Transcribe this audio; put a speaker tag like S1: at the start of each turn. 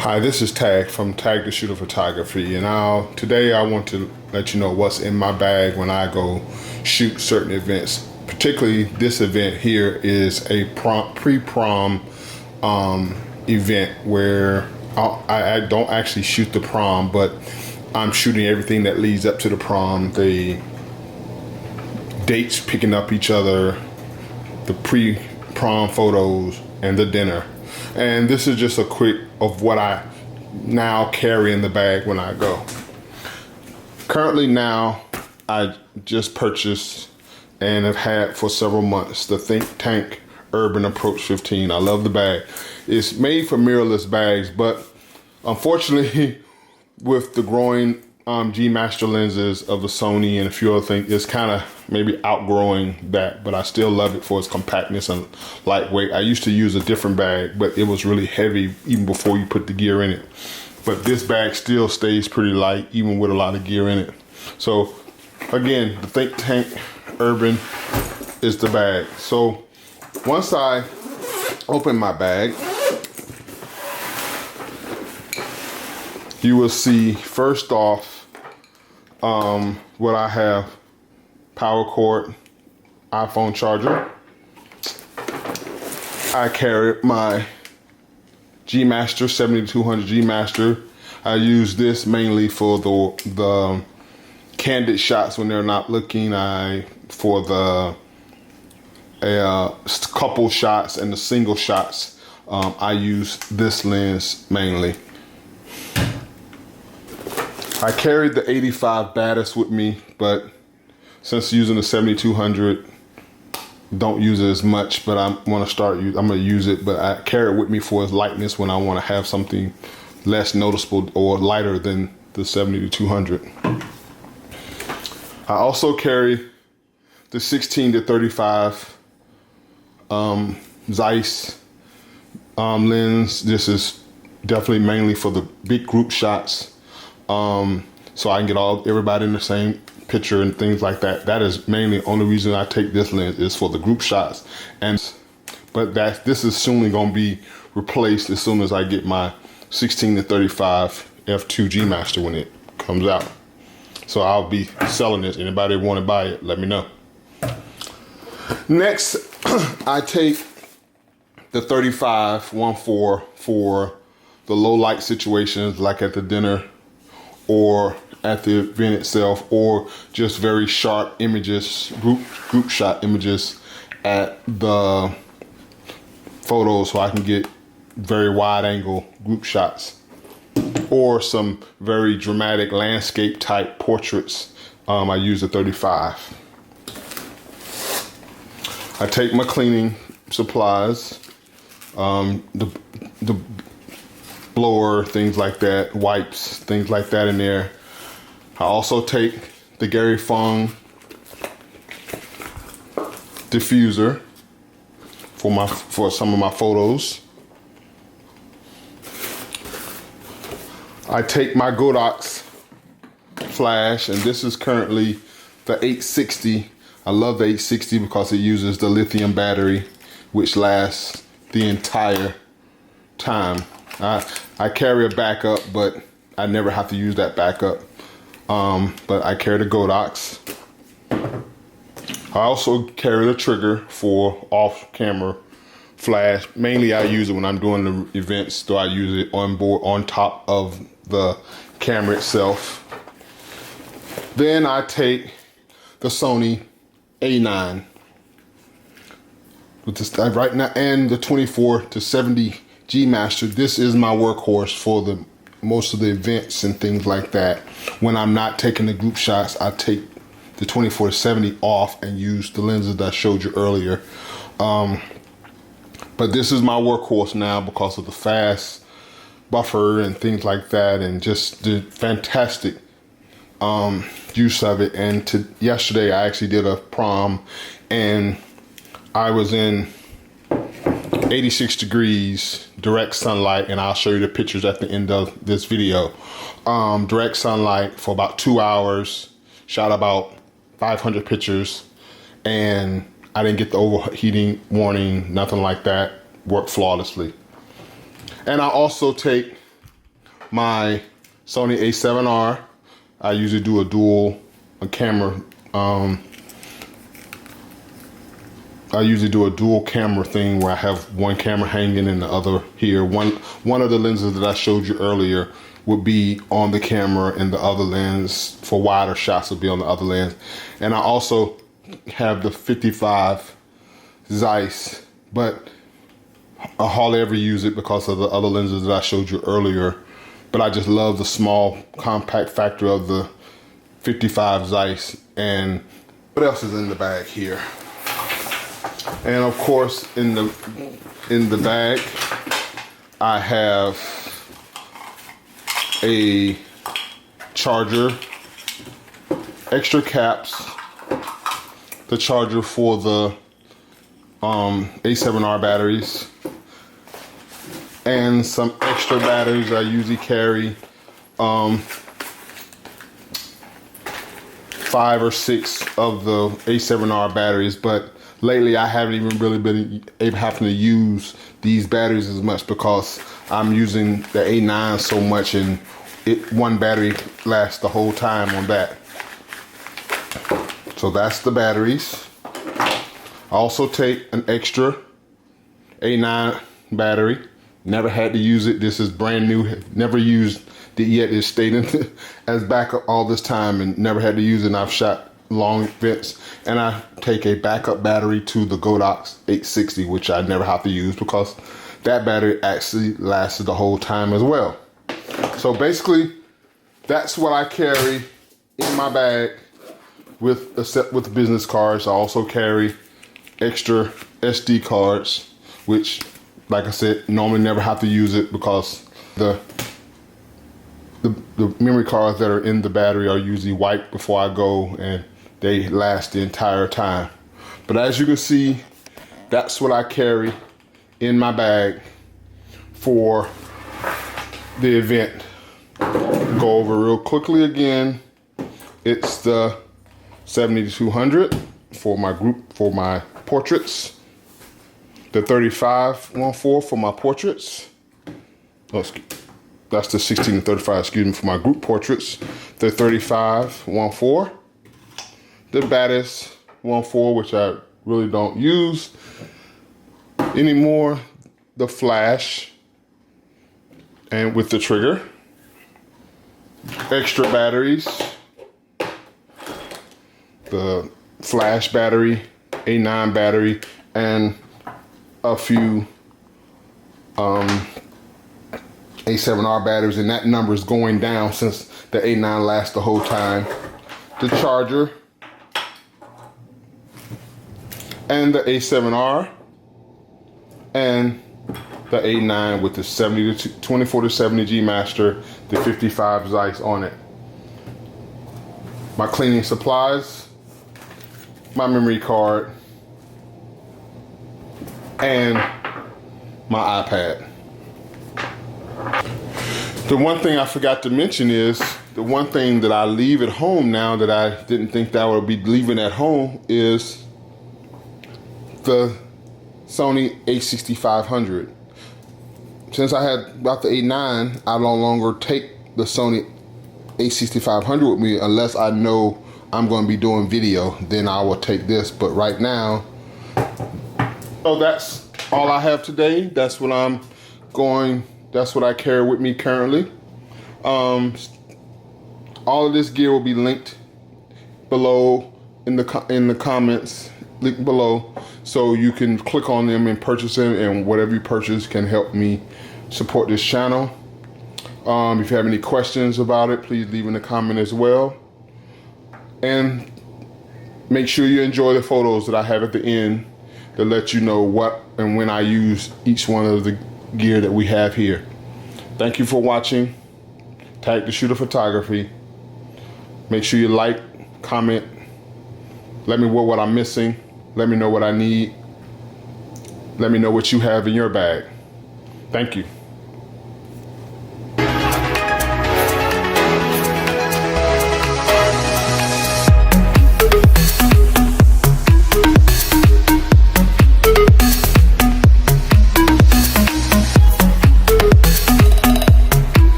S1: Hi, this is Tag from TagtheShooter Photography, and today I want to let you know what's in my bag when I go shoot certain events. Particularly, this event here is a pre-prom event where I don't actually shoot the prom, but I'm shooting everything that leads up to the prom, the dates picking up each other, the pre-prom photos, and the dinner. And this is just a quick of what I now carry in the bag when I go. Currently now, I just purchased and have had for several months the Think Tank Urban Approach 15. I love the bag. It's made for mirrorless bags, but unfortunately with the growing G Master lenses of the Sony and a few other things, it's kind of maybe outgrowing that, but I still love it for its compactness and lightweight. I used to use a different bag, but it was really heavy even before you put the gear in it. But this bag still stays pretty light even with a lot of gear in it. So again, the Think Tank Urban is the bag. So once I open my bag, you will see first off what I have: power cord, iPhone charger. I carry my G Master 7200 G Master. I use this mainly for the candid shots when they're not looking. For the couple shots and the single shots, I use this lens mainly. I carried the 85 Baddest with me, but since using the 7200, don't use it as much, but I'm gonna use it, but I carry it with me for its lightness when I wanna have something less noticeable or lighter than the 7200. I also carry the 16 to 35 Zeiss lens. This is definitely mainly for the big group shots. So I can get everybody in the same picture and things like that. That is mainly the only reason I take this lens, is for the group shots. But this is soon going to be replaced as soon as I get my 16 to 35 f2 G Master when it comes out. So I'll be selling this. Anybody want to buy it, let me know. Next, I take the 35-1.4 for the low light situations, like at the dinner or at the event itself, or just very sharp images, group shot images at the photos, so I can get very wide angle group shots, or some very dramatic landscape type portraits. I use the 35. I take my cleaning supplies, the blower, things like that, wipes, things like that in there. I also take the Gary Fung diffuser for some of my photos. I take my Godox flash, and this is currently the 860. I love the 860 because it uses the lithium battery, which lasts the entire time. I carry a backup, but I never have to use that backup. But I carry the Godox. I also carry the trigger for off-camera flash. Mainly I use it when I'm doing the events, so I use it on board, on top of the camera itself. Then I take the Sony A9 with this right now, and the 24 to 70 G Master. This is my workhorse for most of the events and things like that. When I'm not taking the group shots, I take the 24 to 70 off and use the lenses that I showed you earlier. But this is my workhorse now because of the fast buffer and things like that, and just the fantastic use of it. And yesterday I actually did a prom, and I was in 86 degrees direct sunlight, and I'll show you the pictures at the end of this video. Direct sunlight for about 2 hours, shot about 500 pictures, and I didn't get the overheating warning, nothing like that. Worked flawlessly. And I also take my Sony a7R. I usually do a camera. I usually do a dual camera thing where I have one camera hanging and the other here. One of the lenses that I showed you earlier would be on the camera, and the other lens for wider shots would be on the other lens. And I also have the 55 Zeiss, but I hardly ever use it because of the other lenses that I showed you earlier. But I just love the small compact factor of the 55 Zeiss. And what else is in the bag here? And of course, in the bag, I have a charger, extra caps, the charger for the A7R batteries, and some extra batteries. I usually carry 5 or 6 of the A7R batteries, but lately I haven't even really been having to use these batteries as much because I'm using the A9 so much, and one battery lasts the whole time on that. So that's the batteries. I also take an extra A9 battery. Never had to use it. This is brand new. Never used it yet. It's stayed in as backup all this time and never had to use it. And I've shot long events. And I take a backup battery to the Godox 860, which I never have to use because that battery actually lasted the whole time as well. So basically, that's what I carry in my bag with business cards. I also carry extra SD cards, which, like I said, normally never have to use it because the memory cards that are in the battery are usually wiped before I go, and they last the entire time. But as you can see, that's what I carry in my bag for the event. Go over real quickly again. It's the 70-200 for my group, for my portraits. The 35-14 for my portraits. Oh, that's the 16-35, excuse me, for my group portraits. The 35-14. The Batis 14, which I really don't use anymore. The flash, and with the trigger. Extra batteries. The flash battery, A9 battery, and a few A7R batteries, and that number is going down since the A9 lasts the whole time. The charger, and the A7R, and the A9 with the 24-70 G master, the 55 Zeiss on it. My cleaning supplies, my memory card, and my iPad. The one thing I forgot to mention is the one thing that I leave at home now that I didn't think that I would be leaving at home is the Sony a6500. Since I had got the A9, I no longer take the Sony a6500 with me unless I know I'm going to be doing video. Then I will take this. But right now, so that's all I have today. That's what I'm going. That's what I carry with me currently. All of this gear will be linked below in the comments, link below, so you can click on them and purchase them, and whatever you purchase can help me support this channel. If you have any questions about it, please leave in the comment as well. And make sure you enjoy the photos that I have at the end to let you know what and when I use each one of the gear that we have here. Thank you for watching TagtheShooter Photography. Make sure you like, comment, let me know what I'm missing, let me know what I need, let me know what you have in your bag. Thank you.